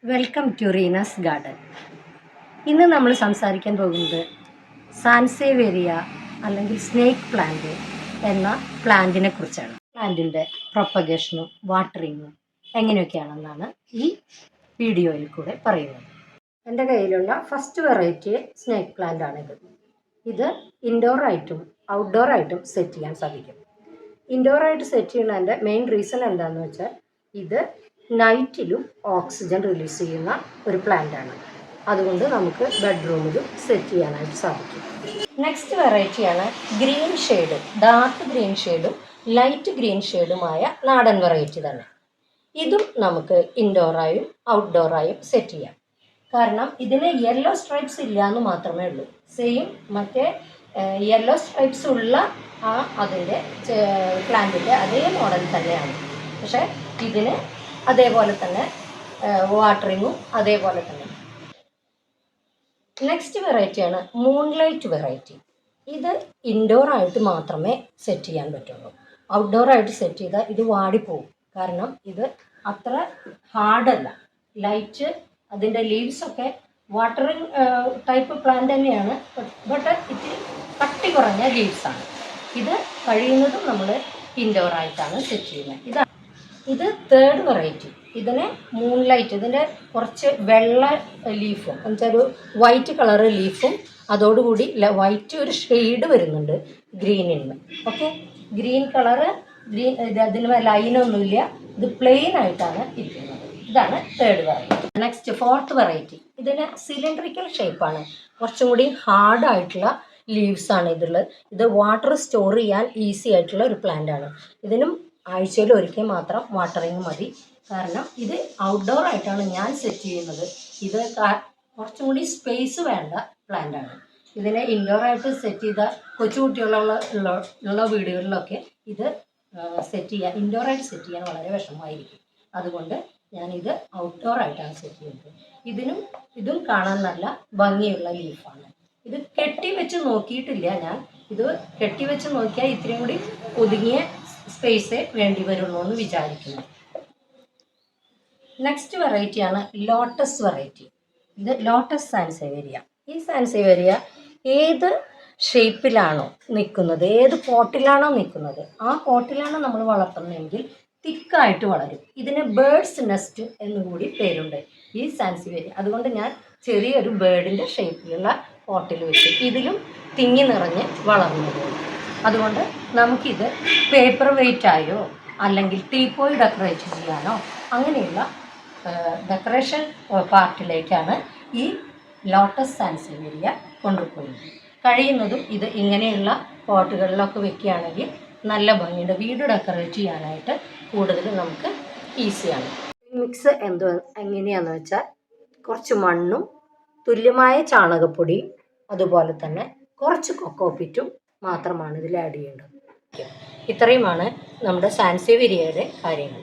Welcome to Reena's garden. ഇന്ന് നമ്മൾ സംസാരിക്കാൻ പോകുന്നത് സാൻസേവേരിയ അല്ലെങ്കിൽ സ്നേക്ക് പ്ലാന്റ് എന്ന പ്ലാന്റിനെ കുറിച്ചാണ്. പ്ലാന്റിൻ്റെ പ്രൊപ്പഗേഷനും വാട്ടറിങ്ങും എങ്ങനെയൊക്കെയാണെന്നാണ് ഈ വീഡിയോയിൽ കൂടെ പറയുന്നത്. എൻ്റെ കയ്യിലുള്ള ഫസ്റ്റ് വെറൈറ്റി സ്നേക്ക് പ്ലാന്റ് ആണിത്. ഇത് ഇൻഡോറായിട്ടും ഔട്ട്ഡോറായിട്ടും സെറ്റ് ചെയ്യാൻ സാധിക്കും. ഇൻഡോറായിട്ട് സെറ്റ് ചെയ്യുന്നതിൻ്റെ മെയിൻ റീസൺ എന്താണെന്ന് വെച്ചാൽ ഇത് നൈറ്റിലും ഓക്സിജൻ റിലീസ് ചെയ്യുന്ന ഒരു പ്ലാന്റ് ആണ്. അതുകൊണ്ട് നമുക്ക് ബെഡ്റൂമിലും സെറ്റ് ചെയ്യാനായിട്ട് സാധിക്കും. നെക്സ്റ്റ് വെറൈറ്റിയാണ് ഗ്രീൻ ഷെയ്ഡ്, ഡാർക്ക് ഗ്രീൻ ഷെയ്ഡും ലൈറ്റ് ഗ്രീൻ ഷെയ്ഡുമായ നാടൻ വെറൈറ്റി തന്നെ. ഇതും നമുക്ക് ഇൻഡോറായും ഔട്ട്ഡോറായും സെറ്റ് ചെയ്യാം. കാരണം ഇതിന് യെല്ലോ സ്ട്രൈപ്സ് ഇല്ല എന്ന് മാത്രമേ ഉള്ളൂ. സെയിം മറ്റേ യെല്ലോ സ്ട്രൈപ്സ് ഉള്ള അതിൻ്റെ പ്ലാന്റിൻ്റെ അതേ മോഡൽ തന്നെയാണ്. പക്ഷേ ഇതിന് അതേപോലെ തന്നെ വാട്ടറിങ്ങും അതേപോലെ തന്നെ. നെക്സ്റ്റ് വെറൈറ്റിയാണ് മൂൺലൈറ്റ് വെറൈറ്റി. ഇത് ഇൻഡോറായിട്ട് മാത്രമേ സെറ്റ് ചെയ്യാൻ പറ്റുള്ളൂ. ഔട്ട്ഡോറായിട്ട് സെറ്റ് ചെയ്താൽ ഇത് വാടിപ്പോവും. കാരണം ഇത് അത്ര ഹാർഡല്ല. ലൈറ്റ് അതിൻ്റെ ലീവ്സൊക്കെ വാട്ടറിങ് ടൈപ്പ് പ്ലാന്റ് തന്നെയാണ്. ബട്ട് ഇത്തിരി കട്ടി കുറഞ്ഞ ലീവ്സാണ്. ഇത് കഴിയുന്നതും നമ്മൾ ഇൻഡോറായിട്ടാണ് സെറ്റ് ചെയ്യുന്നത്. ഇത് തേർഡ് വെറൈറ്റി. ഇതിനെ മൂൺലൈറ്റ്, ഇതിൻ്റെ കുറച്ച് വെള്ള ലീഫും എന്നുവെച്ചാൽ ഒരു വൈറ്റ് കളറ് ലീഫും അതോടുകൂടി വൈറ്റ് ഒരു ഷെയ്ഡ് വരുന്നുണ്ട് ഗ്രീനിന്. ഓക്കെ, ഗ്രീൻ കളറ്, ഗ്രീൻ അതിന് ലൈനൊന്നുമില്ല, ഇത് പ്ലെയിൻ ആയിട്ടാണ് ഇരിക്കുന്നത്. ഇതാണ് third variety. Next fourth variety. ഇതിന് സിലിണ്ടറിക്കൽ ഷേപ്പാണ്, കുറച്ചും കൂടി ഹാർഡായിട്ടുള്ള ലീവ്സാണ് ഇതുള്ളത്. ഇത് വാട്ടർ സ്റ്റോർ ചെയ്യാൻ ഈസി ആയിട്ടുള്ള ഒരു പ്ലാന്റ് ആണ്. ഇതിനും ആഴ്ചയിൽ ഒരിക്കൽ മാത്രം വാട്ടറിങ് മതി. കാരണം ഇത് ഔട്ട്ഡോർ ആയിട്ടാണ് ഞാൻ സെറ്റ് ചെയ്യുന്നത്. ഇത് കുറച്ചും കൂടി സ്പേസ് വേണ്ട പ്ലാന്റ് ആണ്. ഇതിനെ ഇൻഡോറായിട്ട് സെറ്റ് ചെയ്ത കൊച്ചുകുട്ടികളുള്ള വീടുകളിലൊക്കെ ഇത് സെറ്റ് ചെയ്യാൻ, ഇൻഡോറായിട്ട് സെറ്റ് ചെയ്യാൻ വളരെ വിഷമമായിരിക്കും. അതുകൊണ്ട് ഞാനിത് ഔട്ട്ഡോർ ആയിട്ടാണ് സെറ്റ് ചെയ്യുന്നത്. ഇതും കാണാൻ നല്ല ഭംഗിയുള്ള ലീഫാണ്. ഇത് കെട്ടിവെച്ച് നോക്കിയിട്ടില്ല ഞാൻ. ഇത് കെട്ടിവെച്ച് നോക്കിയാൽ ഇത്രയും കൂടി ഒതുങ്ങിയ സ്പേസേ വേണ്ടി വരുള്ളൂ എന്ന് വിചാരിക്കുന്നു. നെക്സ്റ്റ് വെറൈറ്റിയാണ് ലോട്ടസ് വെറൈറ്റി. ഇത് ലോട്ടസ് സാൻസേവേരിയ. ഈ സാൻസേവേരിയ ഏത് ഷേപ്പിലാണോ നിൽക്കുന്നത്, ഏത് പോട്ടിലാണോ നിൽക്കുന്നത്, ആ പോട്ടിലാണോ നമ്മൾ വളർത്തുന്നതെങ്കിൽ തിക്കായിട്ട് വളരും. ഇതിന് ബേർഡ്സ് നെസ്റ്റ് എന്നുകൂടി പേരുണ്ട് ഈ സാൻസേവേരിയ. അതുകൊണ്ട് ഞാൻ ചെറിയൊരു ബേർഡിൻ്റെ ഷേപ്പിലുള്ള പോട്ടിൽ വെച്ച് ഇതിലും തിങ്ങി നിറഞ്ഞ് വളർന്നു. അതുകൊണ്ട് നമുക്കിത് പേപ്പർ വെയ്റ്റായോ അല്ലെങ്കിൽ ടീപ്പോയി ഡെക്കറേറ്റ് ചെയ്യാനോ അങ്ങനെയുള്ള ഡെക്കറേഷൻ പാർട്ടിലേക്കാണ് ഈ ലോട്ടസ് സാൻസേവേരിയ കൊണ്ടുപോകുന്നത്. കഴിയുന്നതും ഇത് ഇങ്ങനെയുള്ള പോട്ടുകളിലൊക്കെ വെക്കുകയാണെങ്കിൽ നല്ല ഭംഗിയുടെ വീട് ഡെക്കറേറ്റ് ചെയ്യാനായിട്ട് കൂടുതൽ നമുക്ക് ഈസിയാണ്. മിക്സ് എങ്ങനെയാണെന്ന് വെച്ചാൽ കുറച്ച് മണ്ണും തുല്യമായ ചാണകപ്പൊടിയും അതുപോലെ തന്നെ കുറച്ച് കൊക്കോപിറ്റും മാത്രമാണ് ഇതിൽ ആഡ് ചെയ്യേണ്ടത്. ഇത്രയുമാണ് നമ്മുടെ സാൻസേവേരിയയുടെ കാര്യങ്ങൾ.